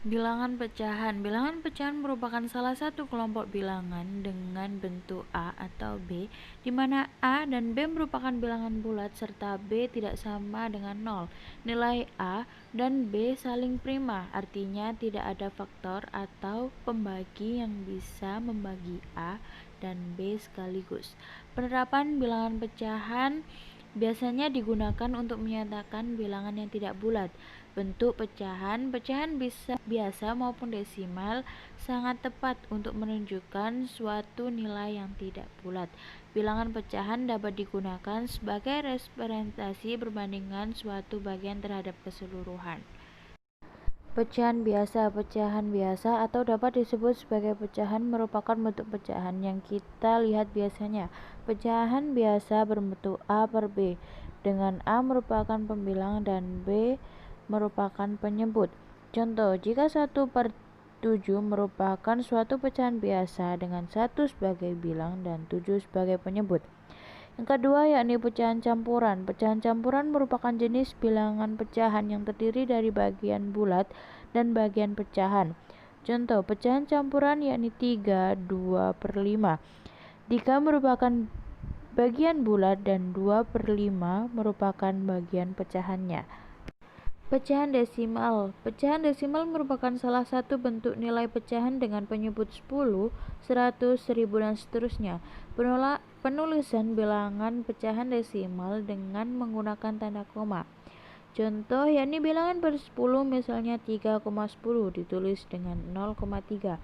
Bilangan pecahan. Bilangan pecahan merupakan salah satu kelompok bilangan dengan bentuk A atau B, di mana A dan B merupakan bilangan bulat serta B tidak sama dengan 0. Nilai A dan B saling prima, artinya tidak ada faktor atau pembagi yang bisa membagi A dan B sekaligus. Penerapan bilangan pecahan biasanya digunakan untuk menyatakan bilangan yang tidak bulat. Bentuk pecahan bisa biasa maupun desimal sangat tepat untuk menunjukkan suatu nilai yang tidak bulat. Bilangan pecahan dapat digunakan sebagai representasi perbandingan suatu bagian terhadap keseluruhan. Pecahan biasa atau dapat disebut sebagai pecahan merupakan bentuk pecahan yang kita lihat biasanya. Pecahan biasa berbentuk A per B, dengan A merupakan pembilang dan B merupakan penyebut. Contoh, jika 1/7 merupakan suatu pecahan biasa dengan 1 sebagai bilang dan 7 sebagai penyebut. Yang kedua yakni pecahan campuran. Pecahan campuran merupakan jenis bilangan pecahan yang terdiri dari bagian bulat dan bagian pecahan. Contoh, pecahan campuran yakni 3, 2/5. 3 merupakan bagian bulat dan 2/5 merupakan bagian pecahannya. Pecahan desimal. Pecahan desimal merupakan salah satu bentuk nilai pecahan dengan penyebut 10, 100, 1000 dan seterusnya. Penulisan bilangan pecahan desimal dengan menggunakan tanda koma. Contoh yakni bilangan per 10 misalnya 3,10 ditulis dengan 0,3.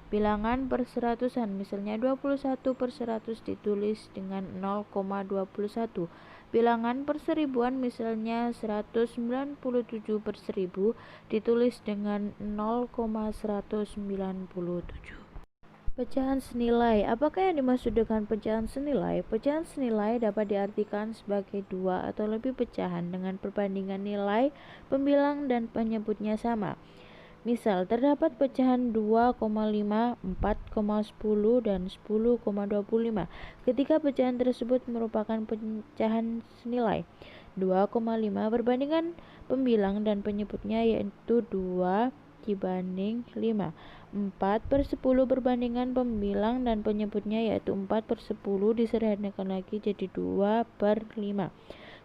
Bilangan per seratusan misalnya 21/100 ditulis dengan 0,21. Bilangan per seribuan misalnya 197/1000 ditulis dengan 0,197. Pecahan senilai. Apakah yang dimaksud dengan pecahan senilai? Pecahan senilai dapat diartikan sebagai dua atau lebih pecahan dengan perbandingan nilai pembilang dan penyebutnya sama. Misal, terdapat pecahan 2,5, 4,10 dan 10,25. Ketika pecahan tersebut merupakan pecahan senilai, 2,5 perbandingan pembilang dan penyebutnya yaitu 2 dibanding 5. 4/10 perbandingan pembilang dan penyebutnya yaitu 4/10 disederhanakan lagi jadi 2/5.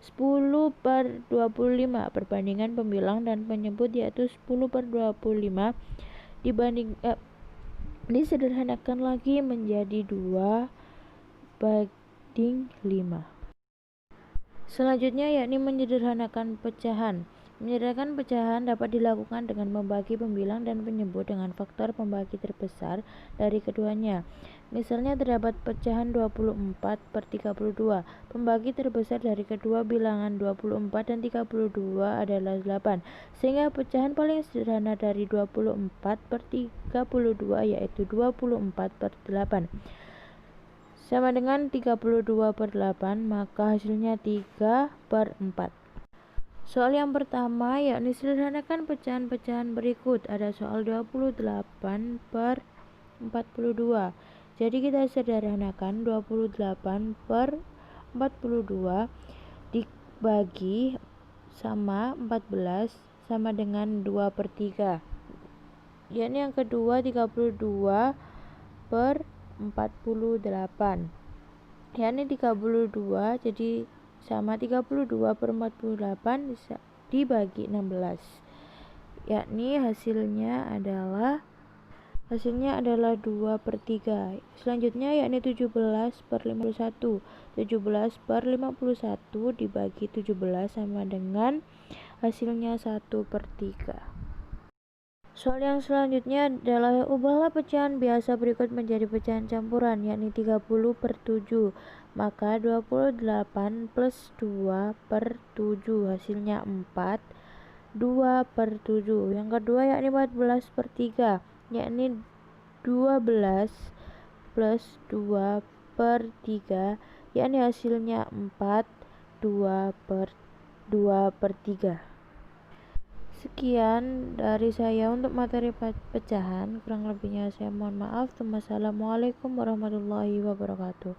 10/25 perbandingan pembilang dan penyebut yaitu 10/25 disederhanakan lagi menjadi 2/5. Selanjutnya yakni menyederhanakan pecahan. Menyederhanakan pecahan dapat dilakukan dengan membagi pembilang dan penyebut dengan faktor pembagi terbesar dari keduanya. Misalnya terdapat pecahan 24/32. Pembagi terbesar dari kedua bilangan 24 dan 32 adalah 8. Sehingga pecahan paling sederhana dari 24/32 yaitu 24/8. Sama dengan 32/8, maka hasilnya 3/4. Soal yang pertama yakni sederhanakan pecahan-pecahan berikut. Ada soal 28/42. Jadi kita sederhanakan 28/42 dibagi sama 14 sama dengan 2/3. Yakni yang kedua 32/48. Yakni 32 jadi sama 32/48 dibagi 16. Yakni hasilnya adalah 2/3. Selanjutnya yakni 17/51. 17/51 dibagi 17 sama dengan hasilnya 1/3. Soal yang selanjutnya adalah ubahlah pecahan biasa berikut menjadi pecahan campuran yakni 30/7. Maka 28 plus 2/7 hasilnya 4, 2/7. Yang kedua yakni 14/3 yakni 12 plus 2/3 yakni hasilnya 4, 2/3. Sekian dari saya untuk materi pecahan, kurang lebihnya saya mohon maaf. Wassalamualaikum warahmatullahi wabarakatuh.